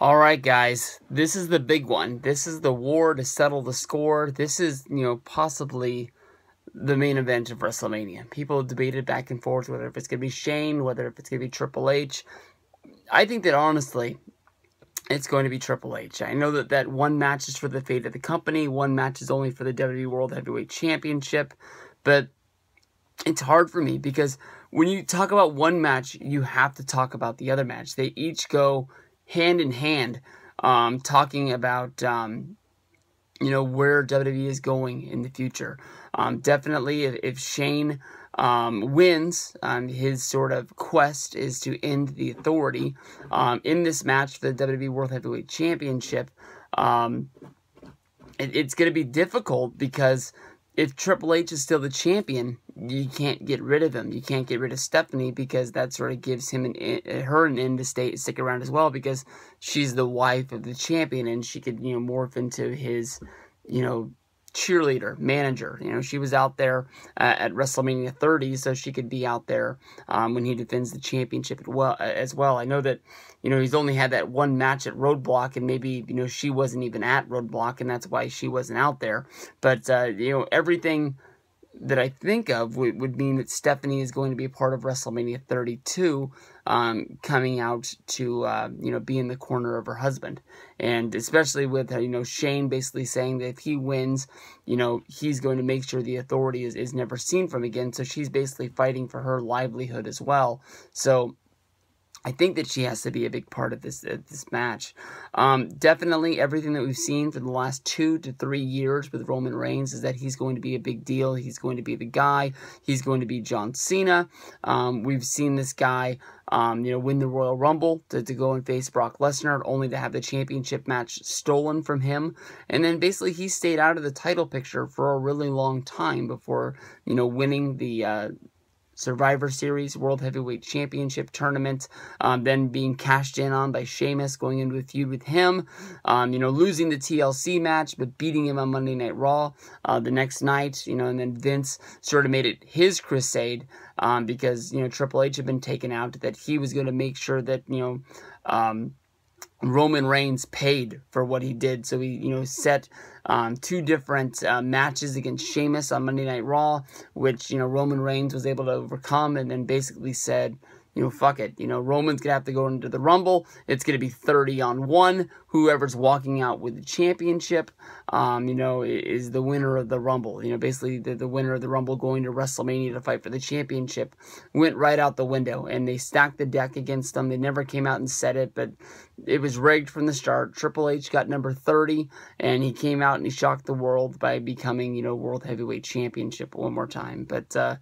All right, guys, this is the big one. This is the war to settle the score. This is, possibly the main event of WrestleMania. People debated back and forth whether if it's going to be Shane, whether if it's going to be Triple H. I think that honestly, it's going to be Triple H. I know that one match is for the fate of the company. One match is only for the WWE World Heavyweight Championship. But it's hard for me because when you talk about one match, you have to talk about the other match. They each go hand in hand, talking about where WWE is going in the future. Definitely, if Shane wins, his sort of quest is to end the Authority. In this match for the WWE World Heavyweight Championship, it's going to be difficult because if Triple H is still the champion, you can't get rid of him. You can't get rid of Stephanie because that sort of gives him her an end to stick around as well because she's the wife of the champion and she could, morph into his, cheerleader, manager. She was out there at WrestleMania 30, so she could be out there when he defends the championship as well. I know that, he's only had that one match at Roadblock, and maybe, she wasn't even at Roadblock, and that's why she wasn't out there. But, everything that I think of would mean that Stephanie is going to be a part of WrestleMania 32, coming out to, be in the corner of her husband. And especially with, Shane basically saying that if he wins, he's going to make sure the Authority is never seen from again. So she's basically fighting for her livelihood as well. So I think that she has to be a big part of this match. Definitely everything that we've seen for the last 2 to 3 years with Roman Reigns is that he's going to be a big deal. He's going to be the guy. He's going to be John Cena. We've seen this guy, win the Royal Rumble to go and face Brock Lesnar, only to have the championship match stolen from him. And then basically he stayed out of the title picture for a really long time before, winning the Survivor Series World Heavyweight Championship tournament, then being cashed in on by Sheamus, going into a feud with him, losing the TLC match, but beating him on Monday Night Raw the next night, and then Vince sort of made it his crusade because, Triple H had been taken out, that he was going to make sure that, Roman Reigns paid for what he did. So he, set 2 different matches against Sheamus on Monday Night Raw, which, Roman Reigns was able to overcome, and then basically said, fuck it. Roman's going to have to go into the Rumble. It's going to be 30-on-1. Whoever's walking out with the championship, is the winner of the Rumble. Basically the winner of the Rumble going to WrestleMania to fight for the championship went right out the window, and they stacked the deck against them. They never came out and said it, but it was rigged from the start. Triple H got number 30, and he came out and he shocked the world by becoming, World Heavyweight Championship one more time. But I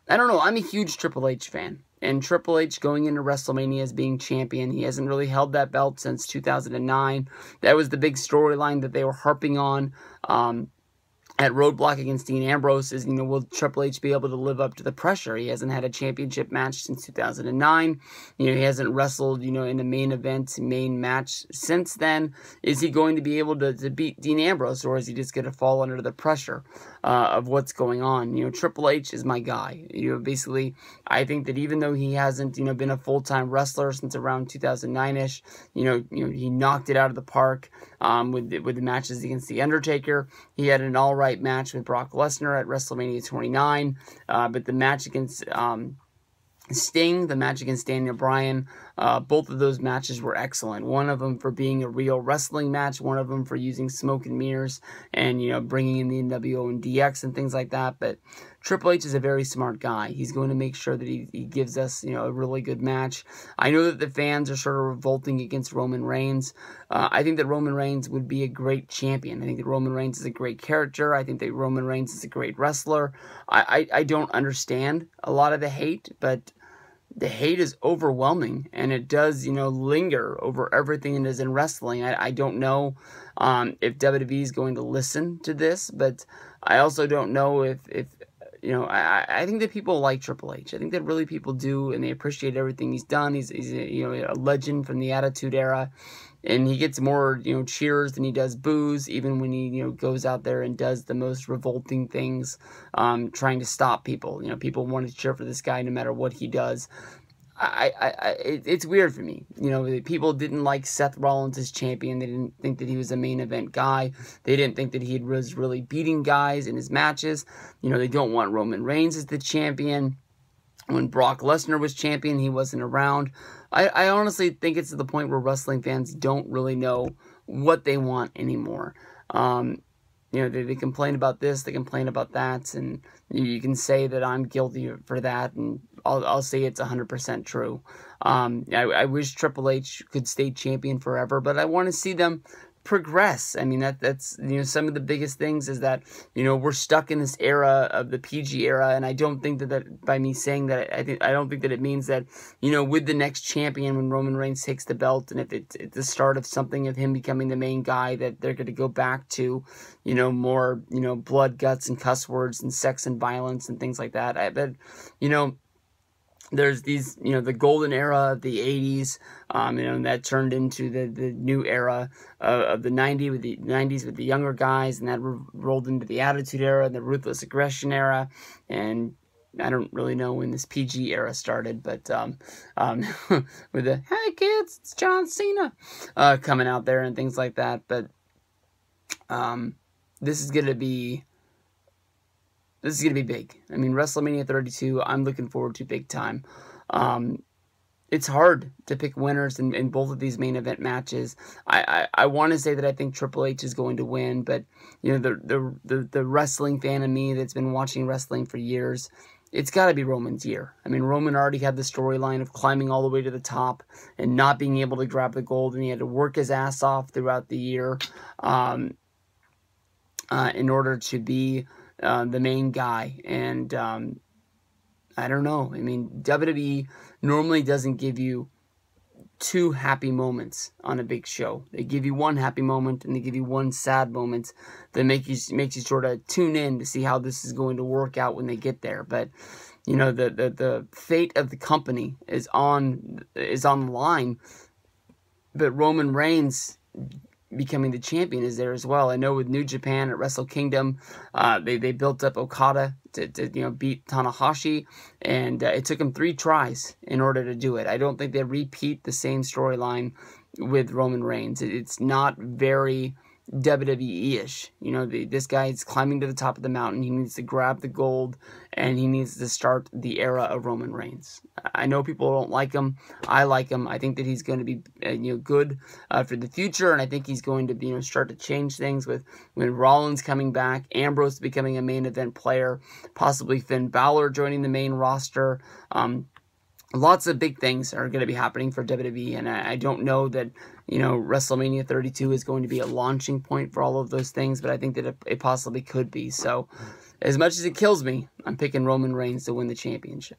don't know. I'm a huge Triple H fan. And Triple H going into WrestleMania as being champion, he hasn't really held that belt since 2009. That was the big storyline that they were harping on at Roadblock against Dean Ambrose is, will Triple H be able to live up to the pressure? He hasn't had a championship match since 2009. He hasn't wrestled, in a main match since then. Is he going to be able to beat Dean Ambrose, or is he just going to fall under the pressure of what's going on? Triple H is my guy. Basically, I think that even though he hasn't, been a full-time wrestler since around 2009-ish, he knocked it out of the park with the matches against The Undertaker. He had an all-right match with Brock Lesnar at WrestleMania 29, but the match against Sting, the match against Daniel Bryan, both of those matches were excellent. One of them for being a real wrestling match, one of them for using smoke and mirrors and, bringing in the NWO and DX and things like that. But Triple H is a very smart guy. He's going to make sure that he gives us, a really good match. I know that the fans are sort of revolting against Roman Reigns. I think that Roman Reigns would be a great champion. I think that Roman Reigns is a great character. I think that Roman Reigns is a great wrestler. I don't understand a lot of the hate, but the hate is overwhelming, and it does, linger over everything that is in wrestling. I don't know if WWE is going to listen to this, but I also don't know if I think that people like Triple H. I think that really people do, and they appreciate everything he's done. He's a legend from the Attitude Era, and he gets more, cheers than he does boos, even when he, goes out there and does the most revolting things, trying to stop people. People want to cheer for this guy no matter what he does. it's weird for me. You know, people didn't like Seth Rollins as champion. They didn't think that he was a main event guy. They didn't think that he was really beating guys in his matches. You know, they don't want Roman Reigns as the champion. When Brock Lesnar was champion, he wasn't around. I honestly think it's to the point where wrestling fans don't really know what they want anymore. You know, they complain about this, they complain about that, and you can say that I'm guilty for that, and I'll say it's 100% true. I wish Triple H could stay champion forever, but I want to see them progress. I mean, that's you know, some of the biggest things is that, you know, we're stuck in this era of the PG era, and I don't think that by me saying that, I don't think that it means that, you know, with the next champion, when Roman Reigns takes the belt, and if it's the start of something of him becoming the main guy, that they're going to go back to, you know, more, you know, blood, guts, and cuss words, and sex and violence, and things like that. But, you know, there's these, you know, the golden era of the 80s, you know, and that turned into the new era of the 90s with the younger guys, and that rolled into the Attitude Era and the Ruthless Aggression Era, and I don't really know when this PG era started, but with the, hey kids, it's John Cena, coming out there and things like that. But this is going to be big. I mean, WrestleMania 32, I'm looking forward to big time. It's hard to pick winners in both of these main event matches. I want to say that I think Triple H is going to win, but, you know, the wrestling fan of me that's been watching wrestling for years, it's got to be Roman's year. I mean, Roman already had the storyline of climbing all the way to the top and not being able to grab the gold, and he had to work his ass off throughout the year in order to be the main guy. And I don't know. I mean, WWE normally doesn't give you two happy moments on a big show. They give you one happy moment and they give you one sad moment that makes you sort of tune in to see how this is going to work out when they get there. But, you know, the fate of the company is on the line. But Roman Reigns becoming the champion is there as well. I know with New Japan at Wrestle Kingdom, they built up Okada to you know, beat Tanahashi, and it took him 3 tries in order to do it. I don't think they repeat the same storyline with Roman Reigns. It's not very WWE-ish. You know, this guy is climbing to the top of the mountain. He needs to grab the gold, and he needs to start the era of Roman Reigns. I know people don't like him. I like him. I think that he's going to be you know, good for the future, and I think he's going to, you know, start to change things with when Rollins coming back, Ambrose becoming a main event player, possibly Finn Balor joining the main roster. Lots of big things are going to be happening for WWE, and I don't know that, you know, WrestleMania 32 is going to be a launching point for all of those things, but I think that it possibly could be. So, as much as it kills me, I'm picking Roman Reigns to win the championship.